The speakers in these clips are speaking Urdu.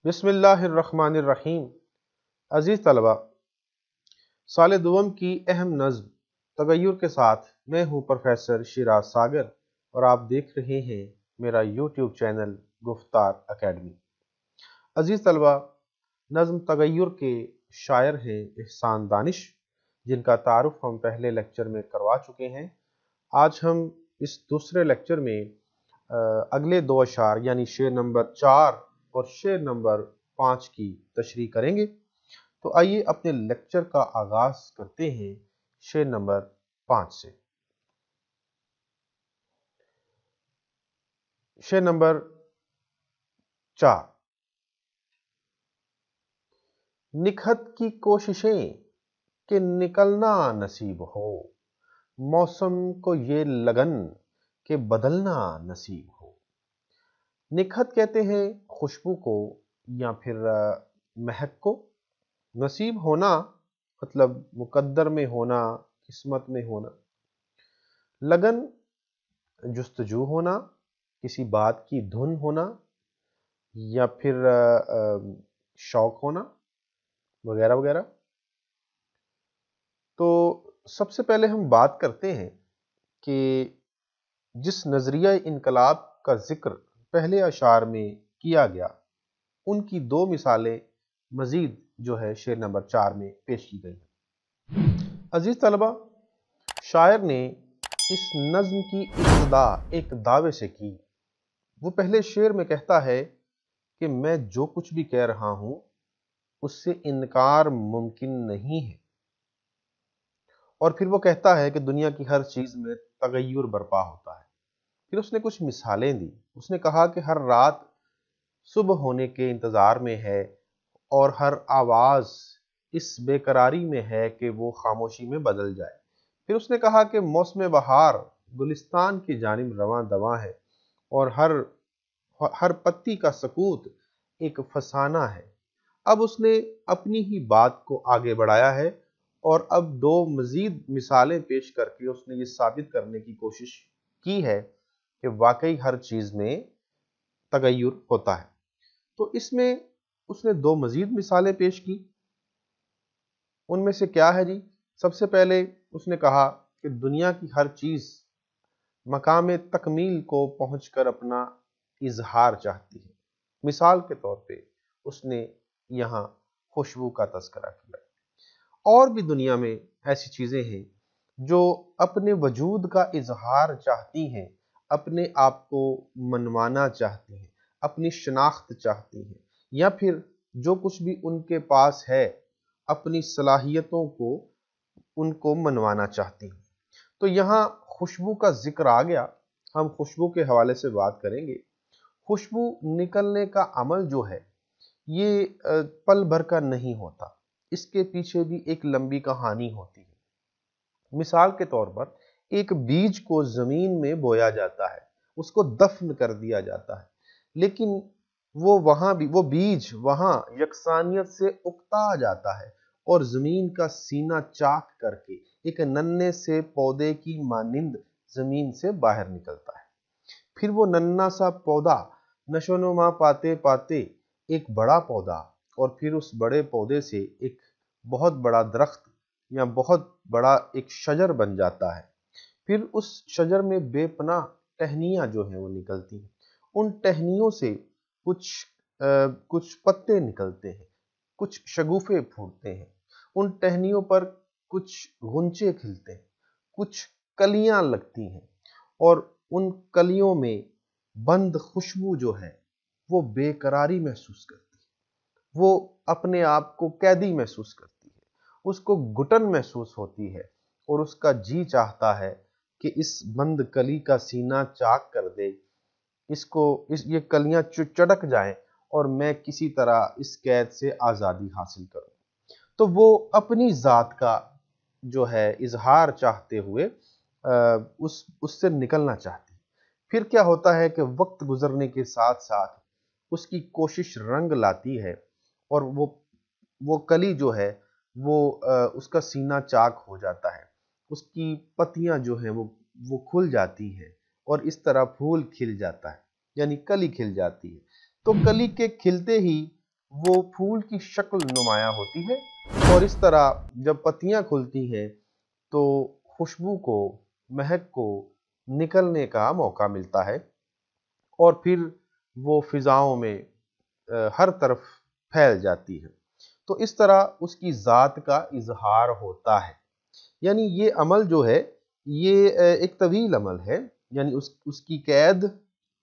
بسم اللہ الرحمن الرحیم۔ عزیز طلبہ، سال دوم کی اہم نظم تغیر کے ساتھ میں ہوں پروفیسر شیراز ساگر اور آپ دیکھ رہے ہیں میرا یوٹیوب چینل گفتار اکیڈمی۔ عزیز طلبہ، نظم تغیر کے شاعر ہیں احسان دانش، جن کا تعارف ہم پہلے لیکچر میں کروا چکے ہیں۔ آج ہم اس دوسرے لیکچر میں اگلے دو اشعار یعنی شعر نمبر 4 اور شعر نمبر 5 کی تشریح کریں گے۔ تو آئیے اپنے لیکچر کا آغاز کرتے ہیں شعر نمبر 5 سے۔ شعر نمبر 4۔ نکہت کی کوششیں کہ نکلنا نصیب ہو، موسم کو یہ لگن کہ بدلنا نصیب ہو۔ نکہت کہتے ہیں خوشبو کو یا پھر مہک کو۔ نصیب ہونا مطلب مقدر میں ہونا، قسمت میں ہونا۔ لگن جستجو ہونا، کسی بات کی دھن ہونا یا پھر شوق ہونا وغیرہ وغیرہ۔ تو سب سے پہلے ہم بات کرتے ہیں کہ جس نظریہ انقلاب کا ذکر پہلے اشعار میں کیا گیا، ان کی دو مثالیں مزید جو ہے شعر نمبر 4 میں پیش کی گئی۔ عزیز طلبہ، شاعر نے اس نظم کی ابتدا ایک دعوے سے کی۔ وہ پہلے شعر میں کہتا ہے کہ میں جو کچھ بھی کہہ رہا ہوں اس سے انکار ممکن نہیں ہے، اور پھر وہ کہتا ہے کہ دنیا کی ہر چیز میں تغیر برپا ہوتا ہے۔ پھر اس نے کچھ مثالیں دی۔ اس نے کہا کہ ہر رات صبح ہونے کے انتظار میں ہے اور ہر آواز اس بے قراری میں ہے کہ وہ خاموشی میں بدل جائے۔ پھر اس نے کہا کہ موسم بہار گلستان کی جانب رواں دواں ہے اور ہر پتی کا سکوت ایک فسانہ ہے۔ اب اس نے اپنی ہی بات کو آگے بڑھایا ہے اور اب دو مزید مثالیں پیش کر کے اس نے یہ ثابت کرنے کی کوشش کی ہے کہ واقعی ہر چیز میں تغیر ہوتا ہے۔ تو اس میں اس نے دو مزید مثالیں پیش کی۔ ان میں سے کیا ہے جی؟ سب سے پہلے اس نے کہا کہ دنیا کی ہر چیز مقام تکمیل کو پہنچ کر اپنا اظہار چاہتی ہے۔ مثال کے طور پہ اس نے یہاں خوشبو کا تذکرہ کیا۔ اور بھی دنیا میں ایسی چیزیں ہیں جو اپنے وجود کا اظہار چاہتی ہیں، اپنے آپ کو منوانا چاہتی ہیں، اپنی شناخت چاہتی ہیں، یا پھر جو کچھ بھی ان کے پاس ہے اپنی صلاحیتوں کو ان کو منوانا چاہتی ہیں۔ تو یہاں خوشبو کا ذکر آ گیا۔ ہم خوشبو کے حوالے سے بات کریں گے۔ خوشبو نکلنے کا عمل جو ہے یہ پل بھر کا نہیں ہوتا، اس کے پیچھے بھی ایک لمبی کہانی ہوتی ہے۔ مثال کے طور پر ایک بیج کو زمین میں بویا جاتا ہے، اس کو دفن کر دیا جاتا ہے، لیکن وہ بیج وہاں یکسانیت سے اکتا جاتا ہے اور زمین کا سینہ چاک کر کے ایک ننھے سے پودے کی مانند زمین سے باہر نکلتا ہے۔ پھر وہ ننھا سا پودا نشو و نما پاتے پاتے ایک بڑا پودا اور پھر اس بڑے پودے سے ایک بہت بڑا درخت یا بہت بڑا ایک شجر بن جاتا ہے۔ پھر اس شجر میں بے پناہ ٹہنیاں جو ہیں وہ نکلتی ہیں۔ ان ٹہنیوں سے کچھ پتے نکلتے ہیں، کچھ شگوفے پھوٹتے ہیں، ان ٹہنیوں پر کچھ غنچے کھلتے ہیں، کچھ کلیاں لگتی ہیں، اور ان کلیوں میں بند خوشبو جو ہے وہ بے قراری محسوس کرتی ہے، وہ اپنے آپ کو قیدی محسوس کرتی ہے، اس کو گھٹن محسوس ہوتی ہے اور اس کا جی چاہتا ہے کہ اس بند کلی کا سینہ چاک کر دے، یہ کلیاں چٹک جائیں اور میں کسی طرح اس قید سے آزادی حاصل کروں۔ تو وہ اپنی ذات کا جو ہے اظہار چاہتے ہوئے اس سے نکلنا چاہتی۔ پھر کیا ہوتا ہے کہ وقت گزرنے کے ساتھ ساتھ اس کی کوشش رنگ لاتی ہے اور وہ کلی جو ہے وہ اس کا سینہ چاک ہو جاتا ہے، اس کی پتیاں جو ہیں وہ کھل جاتی ہیں اور اس طرح پھول کھل جاتا ہے، یعنی کلی کھل جاتی ہے۔ تو کلی کے کھلتے ہی وہ پھول کی شکل نمایاں ہوتی ہے، اور اس طرح جب پتیاں کھلتی ہیں تو خوشبو کو، مہک کو نکلنے کا موقع ملتا ہے، اور پھر وہ فضاؤں میں ہر طرف پھیل جاتی ہے۔ تو اس طرح اس کی ذات کا اظہار ہوتا ہے۔ یعنی یہ عمل جو ہے یہ ایک طویل عمل ہے، یعنی اس کی قید،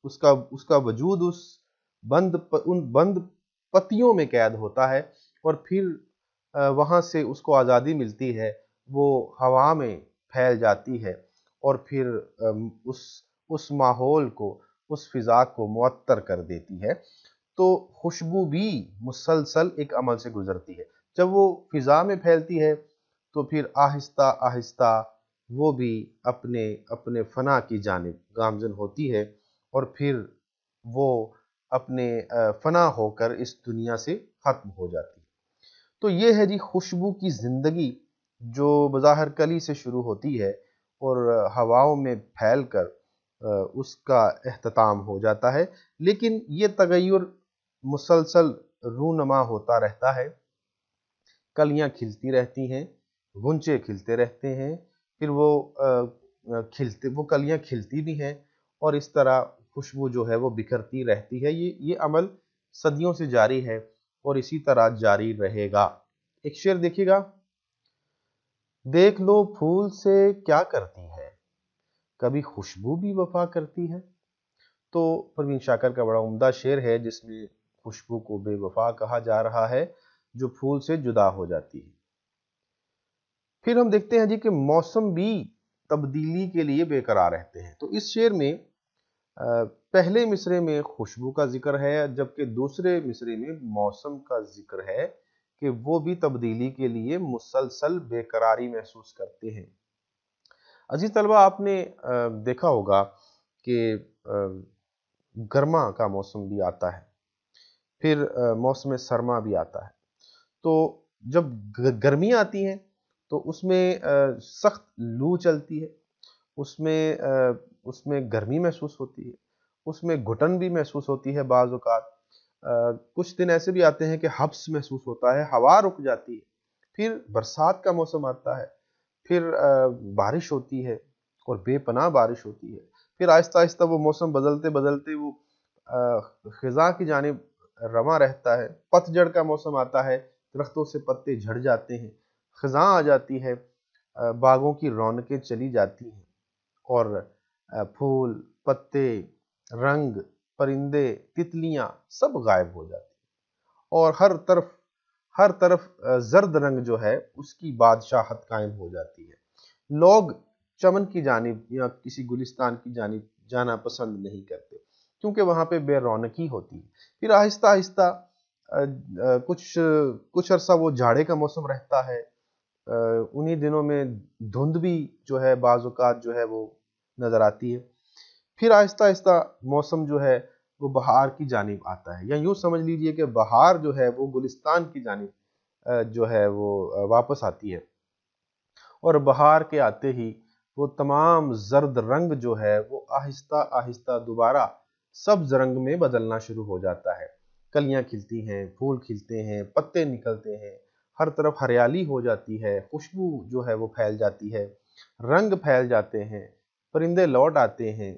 اس کا وجود ان بند پتیوں میں قید ہوتا ہے، اور پھر وہاں سے اس کو آزادی ملتی ہے، وہ ہوا میں پھیل جاتی ہے، اور پھر اس ماحول کو، اس فضا کو معطر کر دیتی ہے۔ تو خوشبو بھی مسلسل ایک عمل سے گزرتی ہے۔ جب وہ فضا میں پھیلتی ہے تو پھر آہستہ آہستہ وہ بھی اپنے فنا کی جانب گامزن ہوتی ہے، اور پھر وہ اپنے فنا ہو کر اس دنیا سے ختم ہو جاتی ہے۔ تو یہ ہے جی خوشبو کی زندگی، جو بظاہر کلی سے شروع ہوتی ہے اور ہواؤں میں پھیل کر اس کا اختتام ہو جاتا ہے، لیکن یہ تغیر مسلسل رونما ہوتا رہتا ہے۔ کلیاں کھلتی رہتی ہیں، غنچے کھلتے رہتے ہیں، پھر وہ کلیاں کھلتی بھی ہیں، اور اس طرح خوشبو جو ہے وہ بکھرتی رہتی ہے۔ یہ عمل صدیوں سے جاری ہے اور اسی طرح جاری رہے گا۔ ایک شعر دیکھیے گا: دیکھ لو پھول سے کیا کرتی ہے، کبھی خوشبو بھی وفا کرتی ہے۔ تو پروین شاکر کا بڑا عمدہ شعر ہے جس میں خوشبو کو بے وفا کہا جا رہا ہے، جو پھول سے جدا ہو جاتی ہے۔ پھر ہم دیکھتے ہیں جی کہ موسم بھی تبدیلی کے لیے بے قرار رہتے ہیں۔ تو اس شعر میں پہلے مصرعے میں خوشبو کا ذکر ہے، جبکہ دوسرے مصرعے میں موسم کا ذکر ہے کہ وہ بھی تبدیلی کے لیے مسلسل بے قراری محسوس کرتے ہیں۔ عزیز طلبہ، آپ نے دیکھا ہوگا کہ گرما کا موسم بھی آتا ہے، پھر موسم سرما بھی آتا ہے۔ تو جب گرمیاں آتی ہیں تو اس میں سخت لو چلتی ہے، اس میں گرمی محسوس ہوتی ہے، اس میں گھٹن بھی محسوس ہوتی ہے، بعض اوقات کچھ دن ایسے بھی آتے ہیں کہ حبس محسوس ہوتا ہے، ہوا رک جاتی ہے۔ پھر برسات کا موسم آتا ہے، پھر بارش ہوتی ہے، اور بے پناہ بارش ہوتی ہے۔ پھر آہستہ آہستہ وہ موسم بدلتے بدلتے وہ خزاں کی جانب رواں رہتا ہے۔ پت جھڑ کا موسم آتا ہے، درختوں سے پتے جھڑ جاتے ہیں، خزاں آ جاتی ہے، باغوں کی رونقیں چلی جاتی ہیں، اور پھول، پتے، رنگ، پرندے، تتلیاں سب غائب ہو جاتی ہیں، اور ہر طرف زرد رنگ جو ہے اس کی بادشاہت قائم ہو جاتی ہے۔ لوگ چمن کی جانب یا کسی گلستان کی جانب جانا پسند نہیں کرتے، کیونکہ وہاں پہ بے رونقی ہوتی ہے۔ پھر آہستہ آہستہ کچھ عرصہ وہ جاڑے کا موسم رہتا ہے، انہی دنوں میں دھند بھی جو ہے بعض اوقات جو ہے وہ نظر آتی ہے۔ پھر آہستہ آہستہ موسم جو ہے وہ بہار کی جانب آتا ہے، یا یوں سمجھ لیجئے کہ بہار جو ہے وہ گلستان کی جانب جو ہے وہ واپس آتی ہے، اور بہار کے آتے ہی وہ تمام زرد رنگ جو ہے وہ آہستہ آہستہ دوبارہ سبز رنگ میں بدلنا شروع ہو جاتا ہے۔ کلیاں کھلتی ہیں، پھول کھلتے ہیں، پتے نکلتے ہیں، ہر طرف ہریالی ہو جاتی ہے، خوشبو جو ہے وہ پھیل جاتی ہے، رنگ پھیل جاتے ہیں، پرندے لوٹ آتے ہیں۔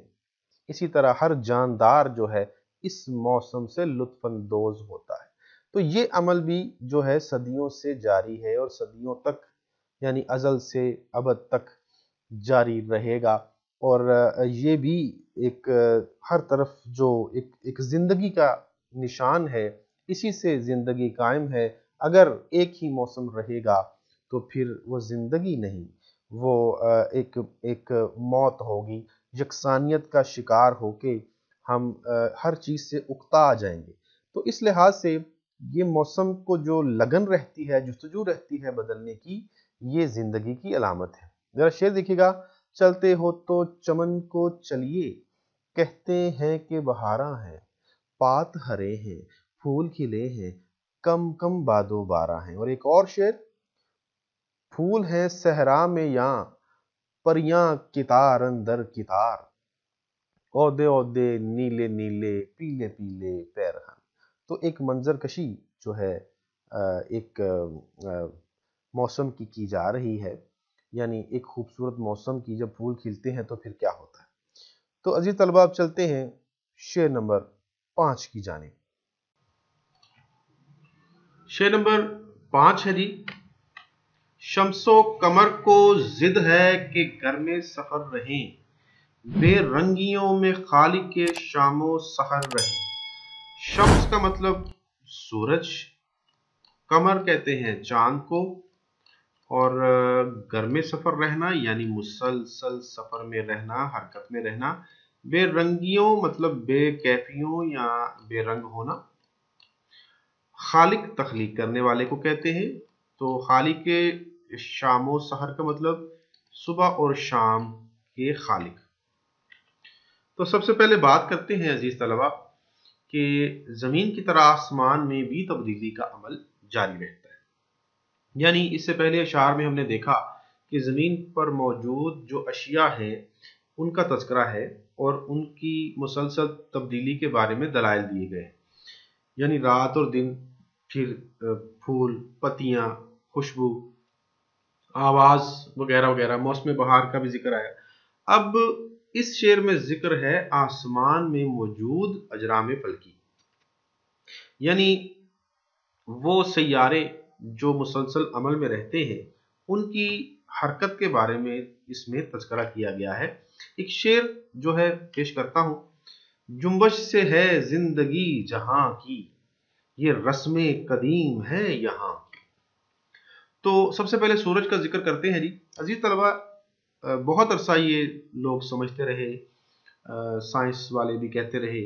اسی طرح ہر جاندار جو ہے اس موسم سے لطف اندوز ہوتا ہے۔ تو یہ عمل بھی جو ہے صدیوں سے جاری ہے، اور صدیوں تک، یعنی ازل سے ابد تک جاری رہے گا، اور یہ بھی ایک ہر طرف جو ایک زندگی کا نشان ہے، اسی سے زندگی قائم ہے۔ اگر ایک ہی موسم رہے گا تو پھر وہ زندگی نہیں، وہ ایک موت ہوگی۔ یکسانیت کا شکار ہو کے ہم ہر چیز سے اکتا جائیں گے۔ تو اس لحاظ سے یہ موسم کو جو لگن رہتی ہے، جستجو رہتی ہے بدلنے کی، یہ زندگی کی علامت ہے۔ ذرا شعر دیکھیے گا: چلتے ہو تو چمن کو چلیے، کہتے ہیں کہ بہاراں ہیں، پات ہرے ہیں، پھول کھلے ہیں، کم کم باد و باراں ہیں۔ اور ایک اور شعر: پھول ہیں صحرا میں یاں، پریاں کتار اندر کتار، عہدے عہدے نیلے نیلے، پیلے پیلے پیرہن۔ تو ایک منظر کشی جو ہے ایک موسم کی جا رہی ہے، یعنی ایک خوبصورت موسم کی جب پھول کھلتے ہیں تو پھر کیا ہوتا ہے۔ تو عزیز طلبہ اب چلتے ہیں شعر نمبر 5 کی جانب۔ شعر نمبر 5 ہے جی، شمس و قمر کو ضد ہے کہ گھر میں سفر رہیں، بے رنگیوں میں خالق کے شام و سحر رہیں۔ شمس کا مطلب سورج، قمر کہتے ہیں چاند کو، اور گھر میں سفر رہنا یعنی مسلسل سفر میں رہنا، حرکت میں رہنا۔ بے رنگیوں مطلب بے کیفیوں یا بے رنگ ہونا۔ خالق تخلیق کرنے والے کو کہتے ہیں، تو خالق کے شام و سحر کا مطلب صبح اور شام کے خالق۔ تو سب سے پہلے بات کرتے ہیں عزیز طلبہ کہ زمین کی طرح آسمان میں بھی تبدیلی کا عمل جاری رہتا ہے۔ یعنی اس سے پہلے اشعار میں ہم نے دیکھا کہ زمین پر موجود جو اشیاء ہیں ان کا تذکرہ ہے اور ان کی مسلسل تبدیلی کے بارے میں دلائل دیے گئے ہیں، یعنی رات اور دن، پھر پھول، پتیاں، خوشبو، آواز وغیرہ وغیرہ، موسم بہار کا بھی ذکر آیا۔ اب اس شعر میں ذکر ہے آسمان میں موجود اجرام فلکی، یعنی وہ سیارے جو مسلسل عمل میں رہتے ہیں ان کی حرکت کے بارے میں اس میں تذکرہ کیا گیا ہے۔ ایک شعر جو ہے پیش کرتا ہوں۔ جنبش سے ہے زندگی جہاں کی، یہ رسم قدیم ہے یہاں کی۔ تو سب سے پہلے سورج کا ذکر کرتے ہیں جی۔ عزیز طلبہ بہت عرصہ یہ لوگ سمجھتے رہے، سائنس والے بھی کہتے رہے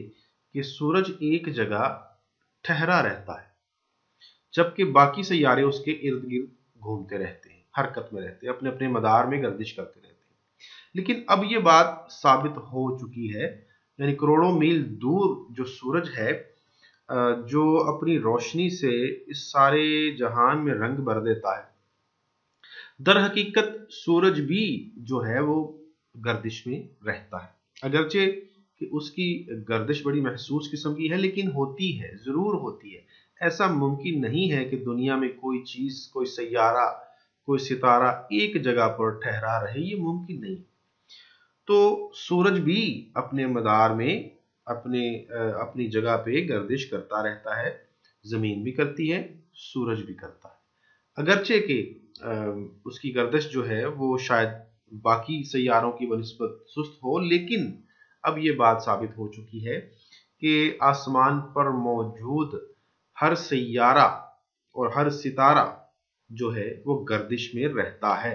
کہ سورج ایک جگہ ٹھہرا رہتا ہے جبکہ باقی سیارے اس کے ارد گرد گھومتے رہتے ہیں، حرکت میں رہتے ہیں، اپنے اپنے مدار میں گردش کرتے رہتے ہیں۔ لیکن اب یہ بات ثابت ہو چکی ہے، یعنی کروڑوں میل دور جو سورج ہے جو اپنی روشنی سے اس سارے جہان میں رنگ بھر دیتا ہے، در حقیقت سورج بھی جو ہے وہ گردش میں رہتا ہے، اگرچہ کہ اس کی گردش بڑی محسوس قسم کی ہے لیکن ہوتی ہے، ضرور ہوتی ہے۔ ایسا ممکن نہیں ہے کہ دنیا میں کوئی چیز، کوئی سیارہ، کوئی ستارہ ایک جگہ پر ٹھہرا رہے، یہ ممکن نہیں۔ تو سورج بھی اپنے مدار میں اپنی جگہ پہ گردش کرتا رہتا ہے، زمین بھی کرتی ہے، سورج بھی کرتا ہے، اگرچہ کہ اس کی گردش جو ہے وہ شاید باقی سیاروں کی بنسبت سست ہو، لیکن اب یہ بات ثابت ہو چکی ہے کہ آسمان پر موجود ہر سیارہ اور ہر ستارہ جو ہے وہ گردش میں رہتا ہے۔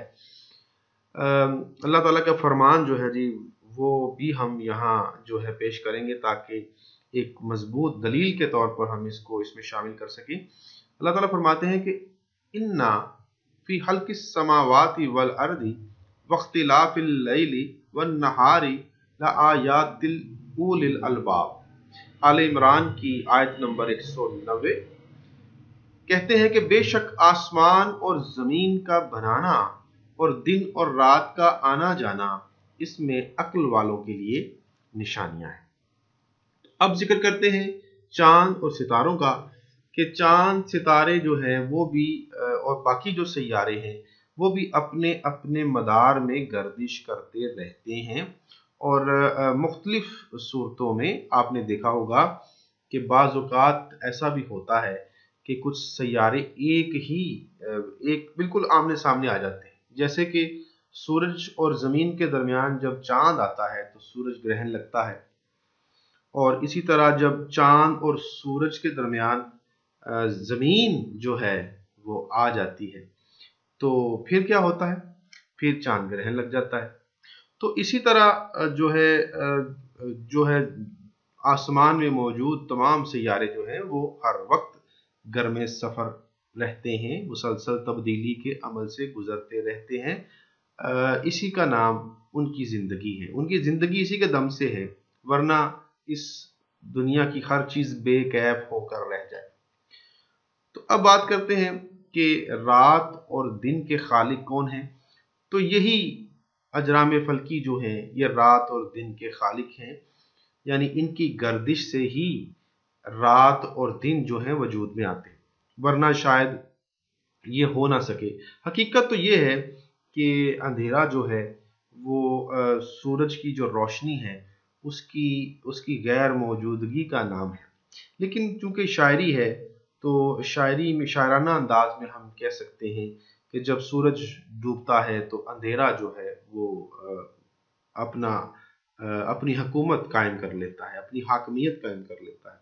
اللہ تعالیٰ کا فرمان جو ہے جی وہ بھی ہم یہاں جو ہے پیش کریں گے تاکہ ایک مضبوط دلیل کے طور پر ہم اس میں شامل کر سکیں۔ اللہ تعالیٰ فرماتے ہیں کہ اِنَّا فِي خَلْقِ السَّمَاوَاتِ وَالْأَرْضِ وَاخْتِلَافِ اللَّيْلِ وَالنَّهَارِ لَآيَاتٍ لِأُولِي الْأَلْبَابِ۔ آل عمران کی آیت نمبر 190 کہتے ہیں کہ بے شک آسمان اور زمین کا بنانا اور دن اور رات کا آنا جانا اس میں عقل والوں کے لیے نشانیاں ہیں۔ اب ذکر کرتے ہیں چاند اور ستاروں کا، کہ چاند ستارے جو ہیں وہ بھی اور باقی جو سیارے ہیں وہ بھی اپنے اپنے مدار میں گردش کرتے رہتے ہیں، اور مختلف صورتوں میں آپ نے دیکھا ہوگا کہ بعض اوقات ایسا بھی ہوتا ہے کہ کچھ سیارے ایک بالکل آمنے سامنے آ جاتے ہیں، جیسے کہ سورج اور زمین کے درمیان جب چاند آتا ہے تو سورج گرہن لگتا ہے، اور اسی طرح جب چاند اور سورج کے درمیان زمین جو ہے وہ آ جاتی ہے تو پھر کیا ہوتا ہے، پھر چاند گرہن لگ جاتا ہے۔ تو اسی طرح جو ہے آسمان میں موجود تمام سیارے جو ہیں وہ ہر وقت گھر میں سفر رہتے ہیں، مسلسل تبدیلی کے عمل سے گزرتے رہتے ہیں۔ اسی کا نام ان کی زندگی ہے، ان کی زندگی اسی کے دم سے ہے، ورنہ اس دنیا کی ہر چیز بے کیف ہو کر رہ جائے۔ تو اب بات کرتے ہیں کہ رات اور دن کے خالق کون ہیں۔ تو یہی اجرام فلکی جو ہیں یہ رات اور دن کے خالق ہیں، یعنی ان کی گردش سے ہی رات اور دن جو ہیں وجود میں آتے ہیں، ورنہ شاید یہ ہو نہ سکے۔ حقیقت تو یہ ہے کہ اندھیرا جو ہے وہ سورج کی جو روشنی ہے اس کی غیر موجودگی کا نام ہے، لیکن چونکہ شاعری ہے تو شاعری میں شاعرانہ انداز میں ہم کہہ سکتے ہیں کہ جب سورج ڈوبتا ہے تو اندھیرا جو ہے وہ اپنی حکومت قائم کر لیتا ہے، اپنی حاکمیت قائم کر لیتا ہے،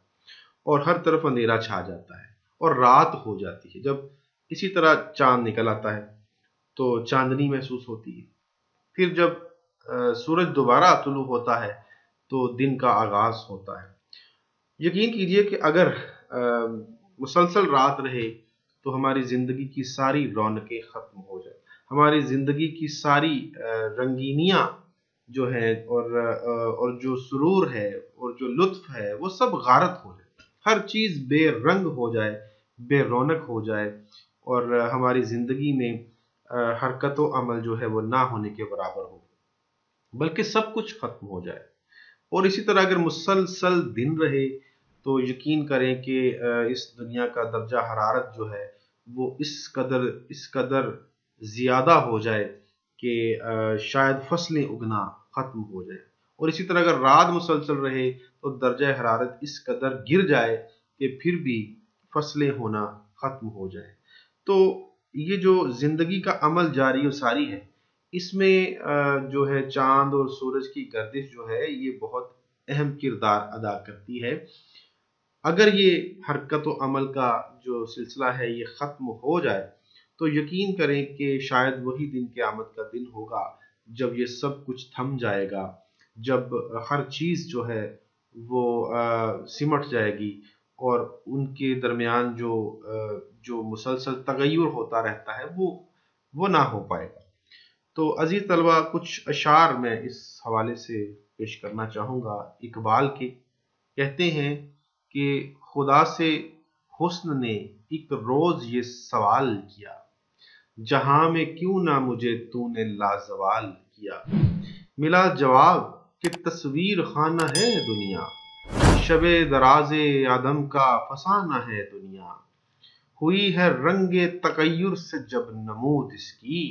اور ہر طرف اندھیرا چھا جاتا ہے اور رات ہو جاتی ہے۔ جب اسی طرح چاند نکل آتا ہے تو چاندنی محسوس ہوتی ہے، پھر جب سورج دوبارہ طلوع ہوتا ہے تو دن کا آغاز ہوتا ہے۔ یقین کیجئے کہ اگر مسلسل رات رہے تو ہماری زندگی کی ساری رونقیں ختم ہو جائیں، ہماری زندگی کی ساری رنگینیاں جو ہیں اور جو سرور ہے اور جو لطف ہے وہ سب غارت ہو جائے، ہر چیز بے رنگ ہو جائے، بے رونق ہو جائے، اور ہماری زندگی میں حرکت و عمل جو ہے وہ نہ ہونے کے برابر ہو، بلکہ سب کچھ ختم ہو جائے۔ اور اسی طرح اگر مسلسل دن رہے تو یقین کریں کہ اس دنیا کا درجہ حرارت جو ہے وہ اس قدر زیادہ ہو جائے کہ شاید فصلیں اگنا ختم ہو جائیں، اور اسی طرح اگر رات مسلسل رہے تو درجہ حرارت اس قدر گر جائے کہ پھر بھی فصلیں ہونا ختم ہو جائیں۔ تو یہ جو زندگی کا عمل جاری و ساری ہے، اس میں جو ہے چاند اور سورج کی گردش جو ہے یہ بہت اہم کردار ادا کرتی ہے۔ اگر یہ حرکت و عمل کا جو سلسلہ ہے یہ ختم ہو جائے تو یقین کریں کہ شاید وہی دن قیامت کا دن ہوگا جب یہ سب کچھ تھم جائے گا، جب ہر چیز جو ہے وہ سمٹ جائے گی، اور ان کے درمیان جو مسلسل تغیر ہوتا رہتا ہے وہ نہ ہو پائے گا۔ تو عزیز طلبہ، کچھ اشعار میں اس حوالے سے پیش کرنا چاہوں گا اقبال کے۔ کہتے ہیں کہ خدا سے حسن نے ایک روز یہ سوال کیا، جہاں میں کیوں نہ مجھے تو نے لازوال کیا۔ ملا جواب کہ تصویر خانہ ہے دنیا، شب دراز آدم کا فسانہ ہے دنیا۔ ہوئی ہے رنگ تغیر سے جب نمود اس کی،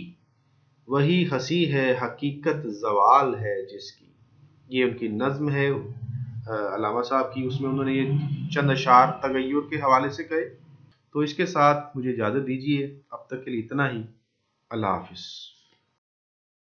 وہی ہنسی ہے حقیقت زوال ہے جس کی۔ یہ ان کی نظم ہے علامہ صاحب کی، اس میں انہوں نے یہ چند اشعار تغیر کے حوالے سے کہے۔ تو اس کے ساتھ مجھے اجازت دیجیے، اب تک کے لیے اتنا ہی۔ اللہ حافظ۔